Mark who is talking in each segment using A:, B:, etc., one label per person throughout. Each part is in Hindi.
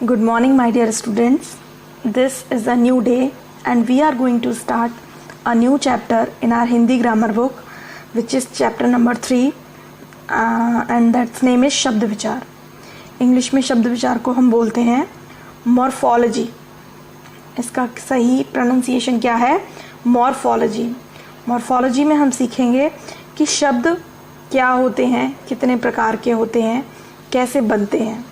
A: Good morning, my dear students. This is a new day and we are going to start a new chapter in our Hindi grammar book, which is chapter number 3 and that's name is शब्द विचार. इंग्लिश में शब्द विचार को हम बोलते हैं मॉर्फोलॉजी. इसका सही प्रोनाउंसिएशन क्या है? मॉर्फोलॉजी. मॉर्फोलॉजी में हम सीखेंगे कि शब्द क्या होते हैं, कितने प्रकार के होते हैं, कैसे बनते हैं.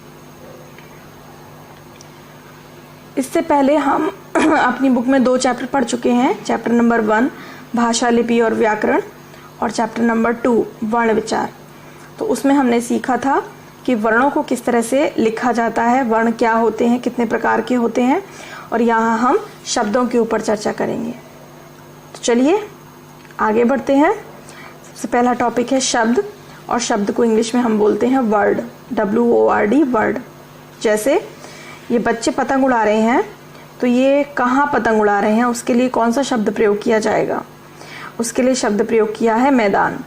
A: इससे पहले हम अपनी बुक में 2 चैप्टर पढ़ चुके हैं. चैप्टर नंबर 1 भाषा, लिपि और व्याकरण और चैप्टर नंबर 2 वर्ण विचार. तो उसमें हमने सीखा था कि वर्णों को किस तरह से लिखा जाता है, वर्ण क्या होते हैं, कितने प्रकार के होते हैं, और यहाँ हम शब्दों के ऊपर चर्चा करेंगे. तो चलिए आगे बढ़ते हैं. सबसे पहला टॉपिक है शब्द, और शब्द को इंग्लिश में हम बोलते हैं वर्ड, WORD वर्ड. जैसे ये बच्चे पतंग उड़ा रहे हैं, तो ये कहाँ पतंग उड़ा रहे हैं, उसके लिए कौन सा शब्द प्रयोग किया जाएगा? उसके लिए शब्द प्रयोग किया है मैदान.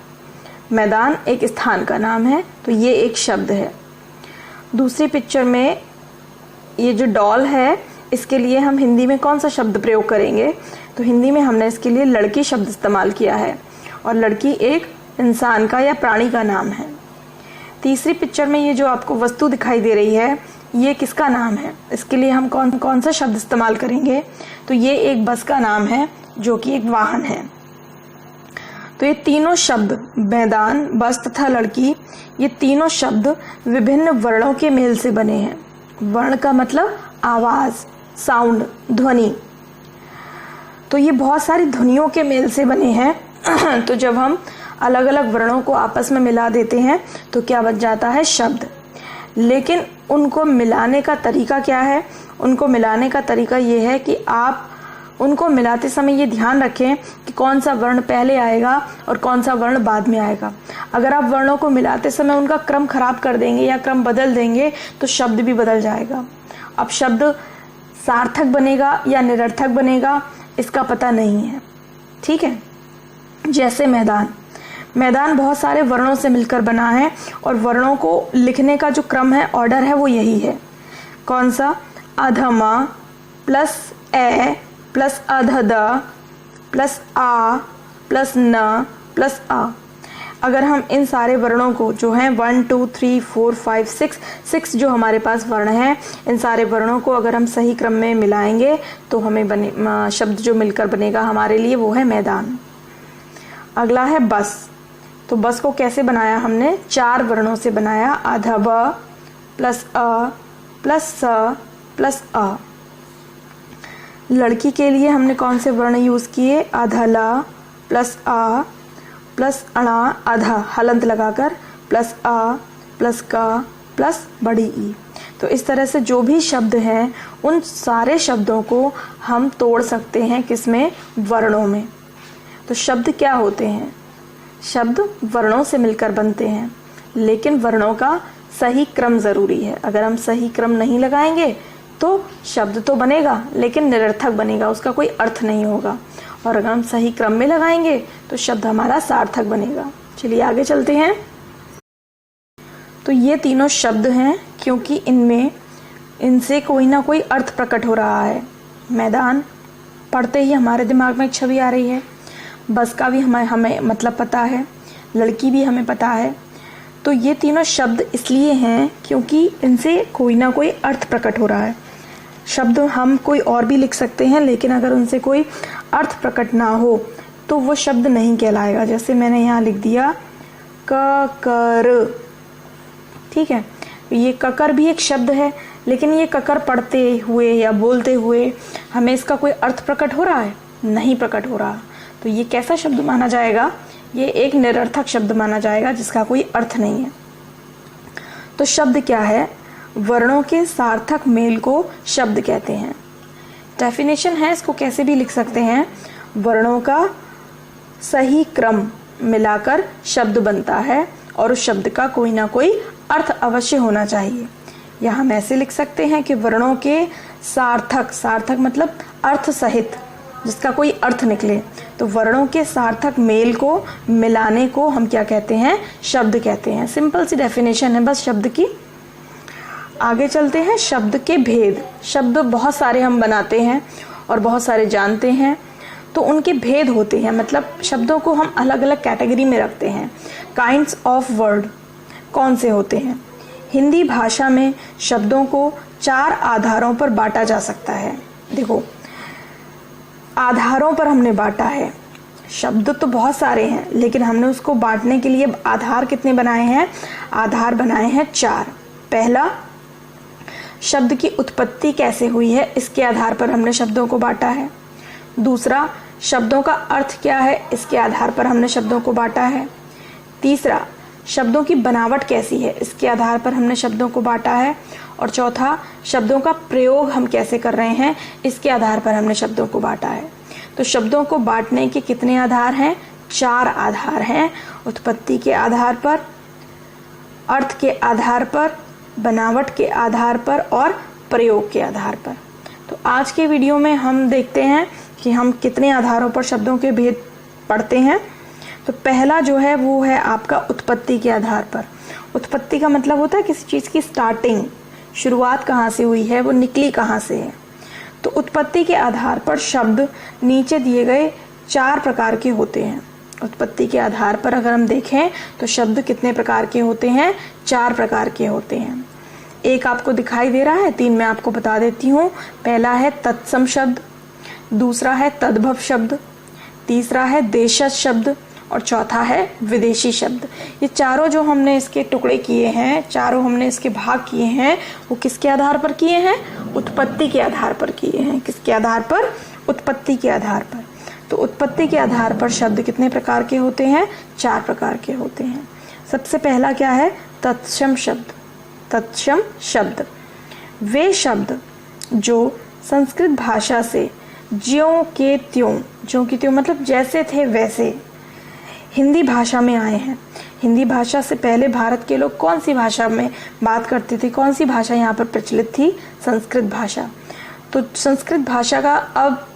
A: मैदान एक स्थान का नाम है, तो ये एक शब्द है. दूसरी पिक्चर में ये जो डॉल है, इसके लिए हम हिंदी में कौन सा शब्द प्रयोग करेंगे? तो हिंदी में हमने इसके लिए लड़की शब्द इस्तेमाल किया है, और लड़की एक इंसान का या प्राणी का नाम है. तीसरी पिक्चर में ये जो आपको वस्तु दिखाई दे रही है, ये किसका नाम है? इसके लिए हम कौन सा शब्द इस्तेमाल करेंगे? तो ये एक बस का नाम है, जो कि एक वाहन है. तो ये तीनों शब्द मैदान, बस तथा लड़की, ये तीनों शब्द विभिन्न वर्णों के मेल से बने हैं. वर्ण का मतलब आवाज, साउंड, ध्वनि. तो ये बहुत सारी ध्वनियों के मेल से बने हैं. तो जब हम अलग अलग वर्णों को आपस में मिला देते हैं तो क्या बच जाता है? शब्द. लेकिन उनको मिलाने का तरीका क्या है? उनको मिलाने का तरीका ये है कि आप उनको मिलाते समय ये ध्यान रखें कि कौन सा वर्ण पहले आएगा और कौन सा वर्ण बाद में आएगा. अगर आप वर्णों को मिलाते समय उनका क्रम खराब कर देंगे या क्रम बदल देंगे तो शब्द भी बदल जाएगा. अब शब्द सार्थक बनेगा या निरर्थक बनेगा, इसका पता नहीं है. ठीक है. जैसे मैदान. मैदान बहुत सारे वर्णों से मिलकर बना है, और वर्णों को लिखने का जो क्रम है, ऑर्डर है, वो यही है. कौन सा? अधमा प्लस ए प्लस अधद प्लस आ प्लस न प्लस आ. अगर हम इन सारे वर्णों को जो हैं 1 2 3 4 5 6 जो हमारे पास वर्ण हैं, इन सारे वर्णों को अगर हम सही क्रम में मिलाएंगे तो हमें शब्द जो मिलकर बनेगा हमारे लिए, वो है मैदान. अगला है बस. तो बस को कैसे बनाया हमने? 4 वर्णों से बनाया. अधब प्लस अ प्लस स प्लस अ. लड़की के लिए हमने कौन से वर्ण यूज किए? अधला प्लस आ प्लस अणा अधा हलंत लगाकर प्लस आ प्लस का प्लस बड़ी ई. तो इस तरह से जो भी शब्द हैं, उन सारे शब्दों को हम तोड़ सकते हैं किसमें? वर्णों में. तो शब्द क्या होते हैं? शब्द वर्णों से मिलकर बनते हैं, लेकिन वर्णों का सही क्रम जरूरी है. अगर हम सही क्रम नहीं लगाएंगे तो शब्द तो बनेगा लेकिन निरर्थक बनेगा, उसका कोई अर्थ नहीं होगा. और अगर हम सही क्रम में लगाएंगे तो शब्द हमारा सार्थक बनेगा. चलिए आगे चलते हैं. तो ये तीनों शब्द हैं क्योंकि इनसे कोई ना कोई अर्थ प्रकट हो रहा है. मैदान पढ़ते ही हमारे दिमाग में एक छवि आ रही है. बस का भी हमें मतलब पता है. लड़की भी हमें पता है. तो ये तीनों शब्द इसलिए हैं क्योंकि इनसे कोई ना कोई अर्थ प्रकट हो रहा है. शब्द हम कोई और भी लिख सकते हैं, लेकिन अगर उनसे कोई अर्थ प्रकट ना हो तो वो शब्द नहीं कहलाएगा. जैसे मैंने यहाँ लिख दिया ककर. ठीक है. ये ककर भी एक शब्द है, लेकिन ये ककर पढ़ते हुए या बोलते हुए हमें इसका कोई अर्थ प्रकट हो रहा है? नहीं प्रकट हो रहा. तो ये कैसा शब्द माना जाएगा? ये एक निरर्थक शब्द माना जाएगा, जिसका कोई अर्थ नहीं है. तो शब्द क्या है? वर्णों के सार्थक मेल को शब्द कहते हैं. डेफिनेशन है, इसको कैसे भी लिख सकते हैं. वर्णों का सही क्रम मिलाकर शब्द बनता है, और उस शब्द का कोई ना कोई अर्थ अवश्य होना चाहिए. या हम ऐसे लिख सकते हैं कि वर्णों के सार्थक मतलब अर्थ सहित, जिसका कोई अर्थ निकले. तो वर्णों के सार्थक मेल को मिलाने को हम क्या कहते हैं? शब्द कहते हैं. सिंपल सी डेफिनेशन है बस शब्द की. आगे चलते हैं शब्द के भेद। शब्द बहुत सारे हम बनाते हैं और बहुत सारे जानते हैं, तो उनके भेद होते हैं, मतलब शब्दों को हम अलग अलग कैटेगरी में रखते हैं। काइंड्स ऑफ वर्ड कौन से होते हैं? हिंदी भाषा में शब्दों को 4 आधारों पर बांटा जा सकता है। देखो, आधारों पर हमने बांटा है। शब्द तो बहुत सारे हैं, लेकिन हमने उसको बांटने के लिए आधार कितने बनाए हैं? आधार बनाए हैं 4। पहला, शब्द की उत्पत्ति कैसे हुई है, इसके आधार पर हमने शब्दों को बांटा है। दूसरा, शब्दों का अर्थ क्या है, इसके आधार पर हमने शब्दों को बांटा है। तीसरा, शब्दों की बनावट कैसी है, इसके आधार पर हमने शब्दों को बांटा है। और चौथा, शब्दों का प्रयोग हम कैसे कर रहे हैं, इसके आधार पर हमने शब्दों को बांटा है। तो शब्दों को बांटने के कितने आधार हैं? 4 आधार हैं। उत्पत्ति के आधार पर, अर्थ के आधार पर, बनावट के आधार पर और प्रयोग के आधार पर। तो आज के वीडियो में हम देखते हैं कि हम कितने आधारों पर शब्दों के भेद पढ़ते हैं। तो पहला जो है वो है आपका उत्पत्ति के आधार पर। उत्पत्ति का मतलब होता है किसी चीज़ की स्टार्टिंग, शुरुआत कहाँ से हुई है, वो निकली कहाँ से है। तो उत्पत्ति के आधार पर शब्द नीचे दिए गए 4 प्रकार के होते हैं। उत्पत्ति के आधार पर अगर हम देखें तो शब्द कितने प्रकार के होते हैं? 4 प्रकार के होते हैं। एक आपको दिखाई दे रहा है, 3 मैं आपको बता देती हूँ। पहला है तत्सम शब्द, दूसरा है तद्भव शब्द, तीसरा है देशज शब्द और चौथा है विदेशी शब्द। ये चारों जो हमने इसके टुकड़े किए हैं, चारों हमने इसके भाग किए हैं, वो किसके आधार पर किए हैं? उत्पत्ति के आधार पर किए हैं। किसके आधार पर? उत्पत्ति के आधार पर। तो उत्पत्ति के आधार पर शब्द कितने प्रकार के होते हैं? 4 प्रकार के होते हैं। सबसे पहला क्या है? तत्सम शब्द। तत्सम शब्द वे शब्द जो संस्कृत भाषा से ज्यों के त्यों, ज्यों की त्यों मतलब जैसे थे वैसे, हिंदी भाषा में आए हैं। हिंदी भाषा से पहले भारत के लोग कौन सी भाषा में बात करते थे? कौन सी भाषा यहाँ पर प्रचलित थी? संस्कृत भाषा। तो संस्कृत भाषा का अब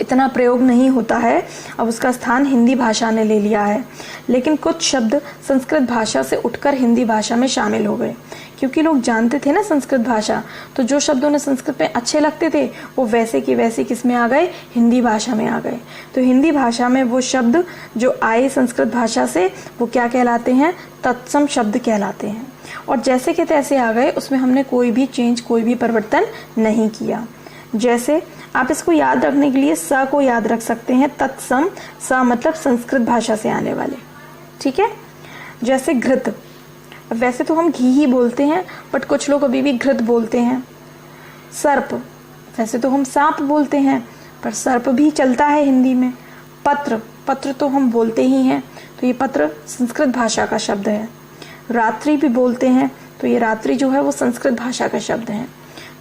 A: इतना प्रयोग नहीं होता है, अब उसका स्थान हिंदी भाषा ने ले लिया है। लेकिन कुछ शब्द संस्कृत भाषा से उठकर हिंदी भाषा में शामिल हो गए, क्योंकि लोग जानते थे ना संस्कृत भाषा। तो जो शब्द उन्हें संस्कृत में अच्छे लगते थे वो वैसे की वैसे किस में आ गए? हिंदी भाषा में आ गए। तो हिंदी भाषा में वो शब्द जो आए संस्कृत भाषा से वो क्या कहलाते हैं? तत्सम शब्द कहलाते हैं। और जैसे के तैसे आ गए, उसमें हमने कोई भी चेंज, कोई भी परिवर्तन नहीं किया। जैसे आप इसको याद रखने के लिए स को याद रख सकते हैं। तत्सम, स मतलब संस्कृत भाषा से आने वाले, ठीक है। जैसे घृत, वैसे तो हम घी ही बोलते हैं, बट कुछ लोग अभी भी घृत बोलते हैं। सर्प, वैसे तो हम सांप बोलते हैं, पर सर्प भी चलता है हिंदी में। पत्र, पत्र तो हम बोलते ही हैं, तो ये पत्र संस्कृत भाषा का शब्द है। रात्रि भी बोलते हैं, तो ये रात्रि जो है वो संस्कृत भाषा का शब्द है।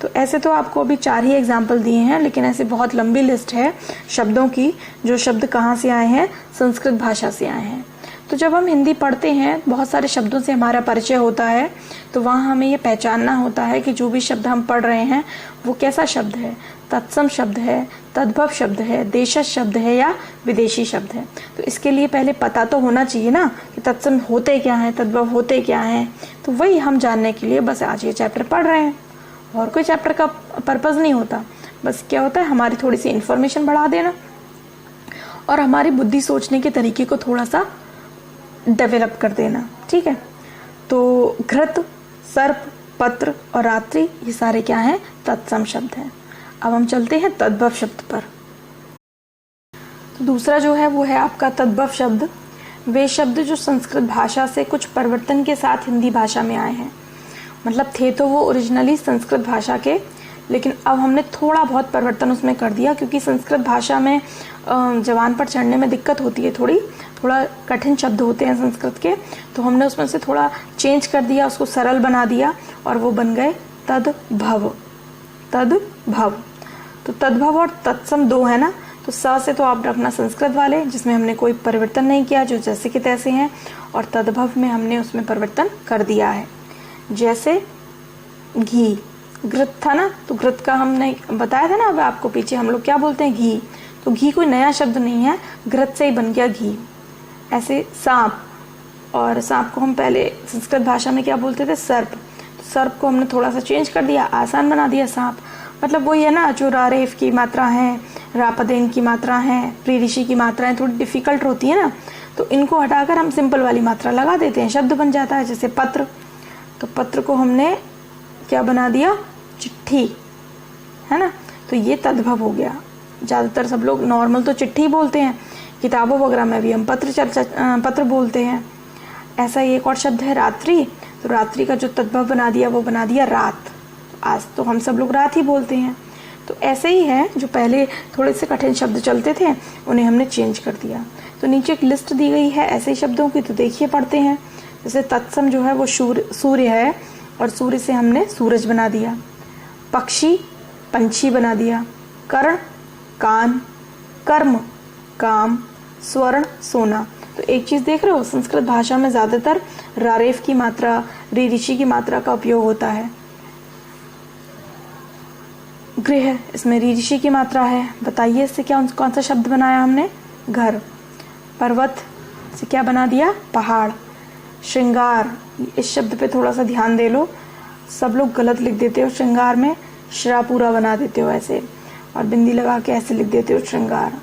A: तो ऐसे तो आपको अभी 4 ही एग्जाम्पल दिए हैं, लेकिन ऐसे बहुत लंबी लिस्ट है शब्दों की, जो शब्द कहाँ से आए हैं? संस्कृत भाषा से आए हैं। तो जब हम हिंदी पढ़ते हैं, बहुत सारे शब्दों से हमारा परिचय होता है, तो वहाँ हमें ये पहचानना होता है कि जो भी शब्द हम पढ़ रहे हैं वो कैसा शब्द है? तत्सम शब्द है, तद्भव शब्द है, देशज शब्द है या विदेशी शब्द है। तो इसके लिए पहले पता तो होना चाहिए ना कि तत्सम होते क्या हैं, तद्भव होते क्या हैं। तो वही हम जानने के लिए बस आज ये चैप्टर पढ़ रहे हैं, और कोई चैप्टर का पर्पस नहीं होता। बस क्या होता है, हमारी थोड़ी सी इन्फॉर्मेशन बढ़ा देना और हमारी बुद्धि सोचने के तरीके को थोड़ा सा डेवलप कर देना, ठीक है। तो घृत, सर्प, पत्र और रात्रि ये सारे क्या हैं? तत्सम शब्द हैं। अब हम चलते हैं तद्भव शब्द पर। तो दूसरा जो है वो है आपका तद्भव शब्द। वे शब्द जो संस्कृत भाषा से कुछ परिवर्तन के साथ हिंदी भाषा में आए हैं, मतलब थे तो वो ओरिजिनली संस्कृत भाषा के, लेकिन अब हमने थोड़ा बहुत परिवर्तन उसमें कर दिया, क्योंकि संस्कृत भाषा में जबान पर चढ़ने में दिक्कत होती है, थोड़ा कठिन शब्द होते हैं संस्कृत के। तो हमने उसमें से थोड़ा चेंज कर दिया, उसको सरल बना दिया और वो बन गए तद्भव। तद्भव, तो तद्भव और तत्सम 2 है ना। तो स से तो आप रखना संस्कृत वाले, जिसमें हमने कोई परिवर्तन नहीं किया, जो जैसे के तैसे हैं, और तद्भव में हमने उसमें परिवर्तन कर दिया है। जैसे घी, घृत था ना, तो घृत का हमने बताया था ना अब आपको पीछे, हम लोग क्या बोलते हैं? घी। तो घी कोई नया शब्द नहीं है, घृत से ही बन गया घी। ऐसे सांप, और सांप को हम पहले संस्कृत भाषा में क्या बोलते थे? सर्प। तो सर्प को हमने थोड़ा सा चेंज कर दिया, आसान बना दिया सांप। मतलब वही है ना, जो रारेफ की मात्रा है, रापदेन की मात्रा है, प्रीऋषि की मात्राएं थोड़ी डिफिकल्ट होती है ना, तो इनको हटाकर हम सिंपल वाली मात्रा लगा देते हैं, शब्द बन जाता है। जैसे पत्र, तो पत्र को हमने क्या बना दिया, चिट्ठी, है ना। तो ये तद्भव हो गया। ज़्यादातर सब लोग नॉर्मल तो चिट्ठी बोलते हैं, किताबों वगैरह में भी हम पत्र बोलते हैं। ऐसा ही एक और शब्द है रात्रि, तो रात्रि का जो तद्भव बना दिया वो बना दिया रात। आज तो हम सब लोग रात ही बोलते हैं। तो ऐसे ही है, जो पहले थोड़े से कठिन शब्द चलते थे उन्हें हमने चेंज कर दिया। तो नीचे एक लिस्ट दी गई है ऐसे शब्दों की, तो देखिए पढ़ते हैं। जैसे तत्सम जो है वो सूर्य है, और सूर्य से हमने सूरज बना दिया। पक्षी, पंछी बना दिया। कर्ण, कान। कर्म, काम। स्वर्ण, सोना। तो एक चीज देख रहे हो, संस्कृत भाषा में ज्यादातर रारेफ की मात्रा, ऋषि की मात्रा का उपयोग होता है। गृह, इसमें ऋषि की मात्रा है। बताइए इससे कौन सा शब्द बनाया हमने, घर। पर्वत से क्या बना दिया, पहाड़। श्रृंगार, इस शब्द पे थोड़ा सा ध्यान दे लो, सब लोग गलत लिख देते हो, श्रृंगार में श्रा पूरा बना देते हो ऐसे, और बिंदी लगा के ऐसे लिख देते हो श्रृंगार,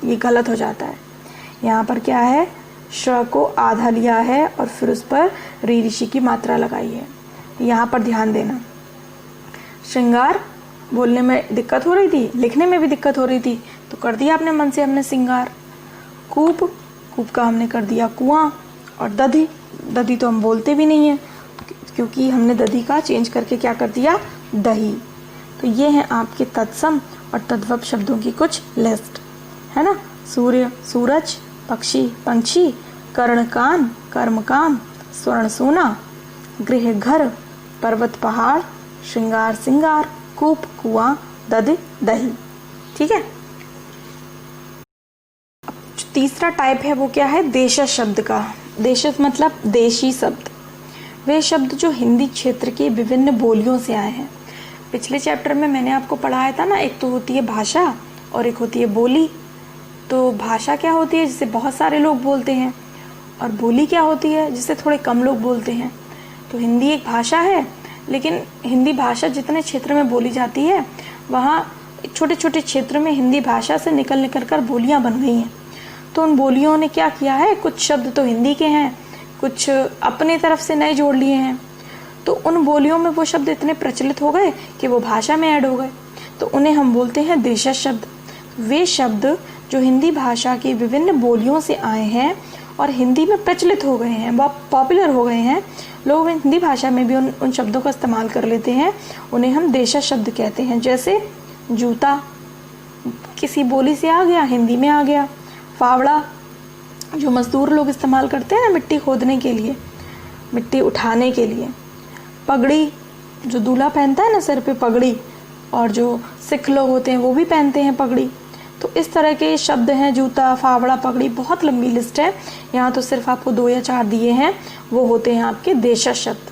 A: ये गलत हो जाता है। यहाँ पर क्या है, श्र को आधा लिया है और फिर उस पर ऋषि की मात्रा लगाई है। यहाँ पर ध्यान देना। श्रृंगार बोलने में दिक्कत हो रही थी, लिखने में भी दिक्कत हो रही थी, तो कर दिया अपने मन से हमने सिंगार। कूप, कूप का हमने कर दिया कुआं। और दधी, दधी तो हम बोलते भी नहीं है, क्योंकि हमने दधी का चेंज करके क्या कर दिया, दही। तो ये हैं आपके तत्सम और तद्भव शब्दों की कुछ लिस्ट, है ना। सूर्य, सूरज। पक्षी, पंछी। कर्ण, कान। कर्म, काम। स्वर्ण, सोना। गृह, घर। पर्वत, पहाड़। श्रृंगार, सिंगार। कूप, कुआं। दधी, दही। ठीक है। जो तीसरा टाइप है वो क्या है, देशज शब्द का। देशज मतलब देशी शब्द। वे शब्द जो हिंदी क्षेत्र के विभिन्न बोलियों से आए हैं। पिछले चैप्टर में मैंने आपको पढ़ाया था ना, एक तो होती है भाषा और एक होती है बोली। तो भाषा क्या होती है, जिसे बहुत सारे लोग बोलते हैं, और बोली क्या होती है, जिसे थोड़े कम लोग बोलते हैं। तो हिंदी एक भाषा है, लेकिन हिंदी भाषा जितने क्षेत्र में बोली जाती है, वहाँ छोटे छोटे क्षेत्र में हिंदी भाषा से निकल कर बोलियाँ बन गई हैं। तो उन बोलियों ने क्या किया है, कुछ शब्द तो हिंदी के हैं, कुछ अपने तरफ से नए जोड़ लिए हैं। तो उन बोलियों में वो शब्द इतने प्रचलित हो गए कि वो भाषा में ऐड हो गए, तो उन्हें हम बोलते हैं देशज शब्द। वे शब्द जो हिंदी भाषा की विभिन्न बोलियों से आए हैं और हिंदी में प्रचलित हो गए हैं, बहुत पॉपुलर हो गए हैं, लोग हिंदी भाषा में भी उन शब्दों का इस्तेमाल कर लेते हैं, उन्हें हम देशज शब्द कहते हैं। जैसे जूता किसी बोली से आ गया, हिंदी में आ गया। फावड़ा, जो मजदूर लोग इस्तेमाल करते हैं ना मिट्टी खोदने के लिए, मिट्टी उठाने के लिए। पगड़ी, जो दूल्हा पहनता है ना सिर पे पगड़ी, और जो सिख लोग होते हैं वो भी पहनते हैं पगड़ी। तो इस तरह के शब्द हैं, जूता, फावड़ा, पगड़ी, बहुत लंबी लिस्ट है। यहाँ तो सिर्फ आपको 2 या 4 दिए हैं, वो होते हैं आपके देशज शब्द।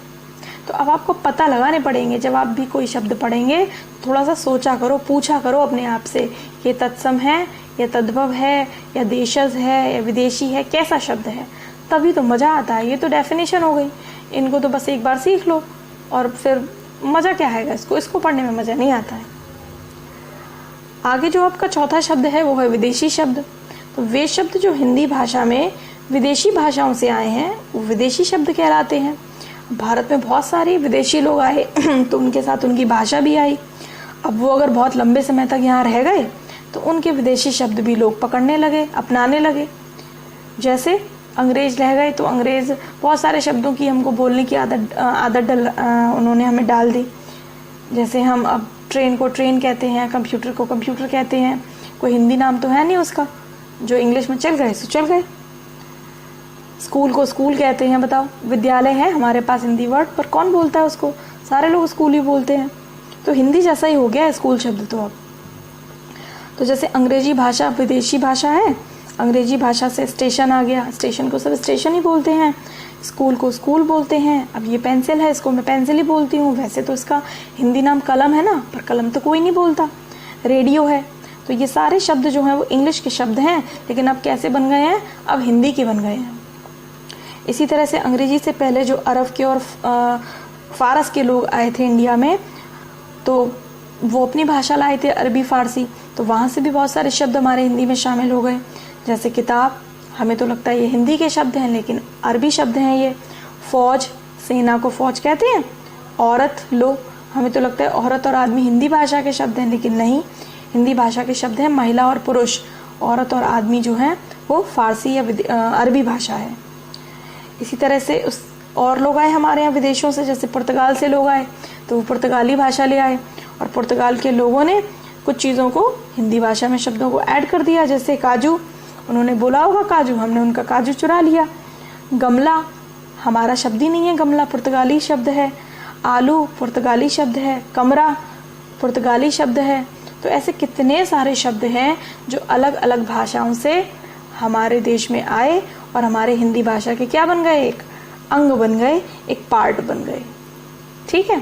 A: तो अब आपको पता लगाने पड़ेंगे, जब आप भी कोई शब्द पढ़ेंगे थोड़ा सा सोचा करो, पूछा करो अपने आप से, ये तत्सम है या तद्भव है या देशज है या विदेशी है, कैसा शब्द है, तभी तो मज़ा आता है। ये तो डेफिनेशन हो गई, इनको तो बस एक बार सीख लो और फिर मज़ा क्या आएगा, इसको पढ़ने में मज़ा नहीं आता है। आगे जो आपका चौथा शब्द है वो है विदेशी शब्द। तो वे शब्द जो हिंदी भाषा में विदेशी भाषाओं से आए हैं वो विदेशी शब्द कहलाते हैं। भारत में बहुत सारे विदेशी लोग आए तो उनके साथ उनकी भाषा भी आई। अब वो अगर बहुत लंबे समय तक यहाँ रह गए तो उनके विदेशी शब्द भी लोग पकड़ने लगे, अपनाने लगे। जैसे अंग्रेज रह गए तो अंग्रेज बहुत सारे शब्दों की हमको बोलने की आदत उन्होंने हमें डाल दी। जैसे हम अब ट्रेन को ट्रेन कहते हैं, कंप्यूटर को कंप्यूटर कहते हैं, कोई हिंदी नाम तो है नहीं उसका, जो इंग्लिश में चल गए सो चल गए। स्कूल को स्कूल कहते हैं, बताओ, विद्यालय है हमारे पास हिंदी वर्ड, पर कौन बोलता है उसको, सारे लोग स्कूल ही बोलते हैं। तो हिंदी जैसा ही हो गया है स्कूल शब्द तो अब। तो जैसे अंग्रेजी भाषा विदेशी भाषा है, अंग्रेजी भाषा से स्टेशन आ गया, स्टेशन को सब स्टेशन ही बोलते हैं, स्कूल को स्कूल बोलते हैं। अब ये पेंसिल है, इसको मैं पेंसिल ही बोलती हूँ, वैसे तो इसका हिंदी नाम कलम है ना, पर कलम तो कोई नहीं बोलता। रेडियो है, तो ये सारे शब्द जो हैं वो इंग्लिश के शब्द हैं, लेकिन अब कैसे बन गए हैं, अब हिंदी के बन गए हैं। इसी तरह से अंग्रेजी से पहले जो अरब के और फारस के लोग आए थे इंडिया में, तो वो अपनी भाषा लाए थे, अरबी फारसी, तो वहाँ से भी बहुत सारे शब्द हमारे हिंदी में शामिल हो गए। जैसे किताब, हमें तो लगता है ये हिंदी के शब्द हैं, लेकिन अरबी शब्द हैं ये। फौज, सेना को फौज कहते हैं। औरत, लो, हमें तो लगता है औरत और आदमी हिंदी भाषा के शब्द हैं, लेकिन नहीं, हिंदी भाषा के शब्द हैं महिला और पुरुष। औरत और आदमी जो हैं वो फारसी या अरबी भाषा है। इसी तरह से और लोग आए हमारे यहाँ विदेशों से, जैसे पुर्तगाल से लोग आए तो वो पुर्तगाली भाषा ले आए, और पुर्तगाल के लोगों ने कुछ चीज़ों को हिंदी भाषा में शब्दों को ऐड कर दिया। जैसे काजू, उन्होंने बोला होगा काजू, हमने उनका काजू चुरा लिया। गमला, हमारा शब्द ही नहीं है गमला, पुर्तगाली शब्द है। आलू पुर्तगाली शब्द है। कमरा पुर्तगाली शब्द है। तो ऐसे कितने सारे शब्द हैं जो अलग अलग भाषाओं से हमारे देश में आए और हमारे हिंदी भाषा के क्या बन गए, एक अंग बन गए, एक पार्ट बन गए। ठीक है,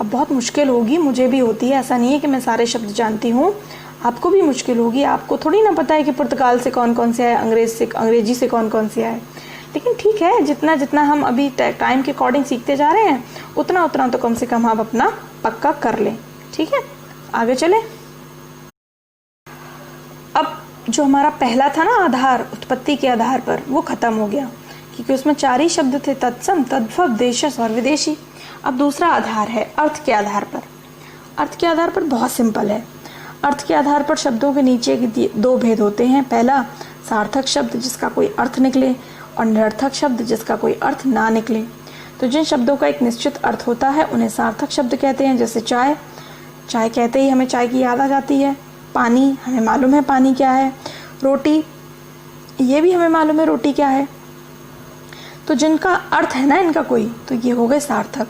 A: अब बहुत मुश्किल होगी, मुझे भी होती है, ऐसा नहीं है कि मैं सारे शब्द जानती हूँ, आपको भी मुश्किल होगी। आपको थोड़ी ना पता है कि पुर्तगाल से कौन कौन से आए, अंग्रेजी से कौन कौन से आए। लेकिन ठीक है, जितना जितना हम अभी टाइम के अकॉर्डिंग सीखते जा रहे हैं, उतना उतना तो कम से कम हम अपना पक्का कर लें। ठीक है, आगे चलें। अब जो हमारा पहला था ना आधार, उत्पत्ति के आधार पर, वो खत्म हो गया, क्योंकि उसमें 4 ही शब्द थे, तत्सम, तद्भव, देशज और विदेशी। अब दूसरा आधार है अर्थ के आधार पर। अर्थ के आधार पर बहुत सिंपल है। अर्थ के आधार पर शब्दों के नीचे 2 भेद होते हैं। पहला, सार्थक शब्द जिसका कोई अर्थ निकले, और निरर्थक शब्द जिसका कोई अर्थ ना निकले। तो जिन शब्दों का एक निश्चित अर्थ होता है उन्हें सार्थक शब्द कहते हैं। जैसे चाय, चाय कहते ही हमें चाय की याद आ जाती है। पानी, हमें मालूम है पानी क्या है। रोटी, ये भी हमें मालूम है रोटी क्या है। तो जिनका अर्थ है ना इनका कोई, तो ये हो गए सार्थक।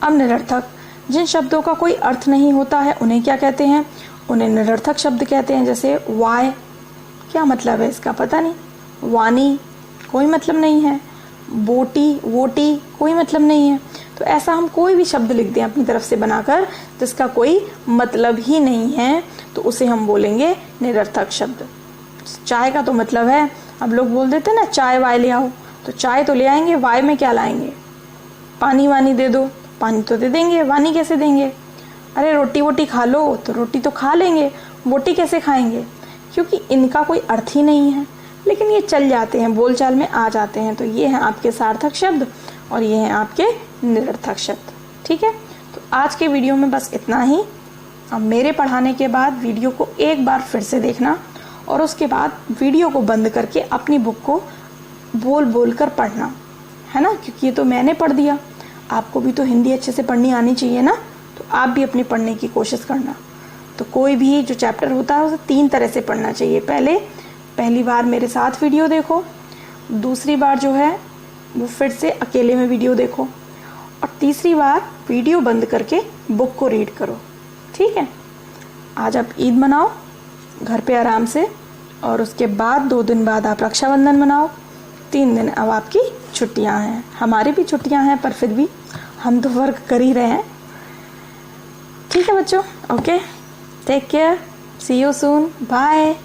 A: अब निरर्थक, जिन शब्दों का कोई अर्थ नहीं होता है उन्हें क्या कहते हैं, उन्हें निरर्थक शब्द कहते हैं। जैसे वाय, क्या मतलब है इसका पता नहीं। वानी, कोई मतलब नहीं है। बोटी, वोटी, कोई मतलब नहीं है। तो ऐसा हम कोई भी शब्द लिख दें अपनी तरफ से बनाकर जिसका कोई मतलब ही नहीं है, तो उसे हम बोलेंगे निरर्थक शब्द। चाय का तो मतलब है, अब लोग बोल देते हैं ना चाय वाय ले आओ, तो चाय तो ले आएंगे, वाय में क्या लाएंगे। पानी वानी दे दो, पानी तो दे देंगे, वानी कैसे देंगे। अरे रोटी वोटी खा लो, तो रोटी तो खा लेंगे, वोटी कैसे खाएंगे, क्योंकि इनका कोई अर्थ ही नहीं है, लेकिन ये चल जाते हैं, बोलचाल में आ जाते हैं। तो ये हैं आपके सार्थक शब्द और ये हैं आपके निरर्थक शब्द। ठीक है, तो आज के वीडियो में बस इतना ही। अब मेरे पढ़ाने के बाद वीडियो को एक बार फिर से देखना, और उसके बाद वीडियो को बंद करके अपनी बुक को बोल बोल कर पढ़ना, है ना, क्योंकि ये तो मैंने पढ़ दिया, आपको भी तो हिंदी अच्छे से पढ़नी आनी चाहिए ना, तो आप भी अपनी पढ़ने की कोशिश करना। तो कोई भी जो चैप्टर होता है उसे 3 तरह से पढ़ना चाहिए। पहली बार मेरे साथ वीडियो देखो, दूसरी बार जो है वो फिर से अकेले में वीडियो देखो, और तीसरी बार वीडियो बंद करके बुक को रीड करो। ठीक है, आज आप ईद मनाओ घर पे आराम से, और उसके बाद 2 दिन बाद आप रक्षाबंधन मनाओ। 3 दिन अब आपकी छुट्टियां हैं, हमारी भी छुट्टियां हैं, पर फिर भी हम तो वर्क कर ही रहे हैं। ठीक है बच्चों, okay, take care, see you soon, bye.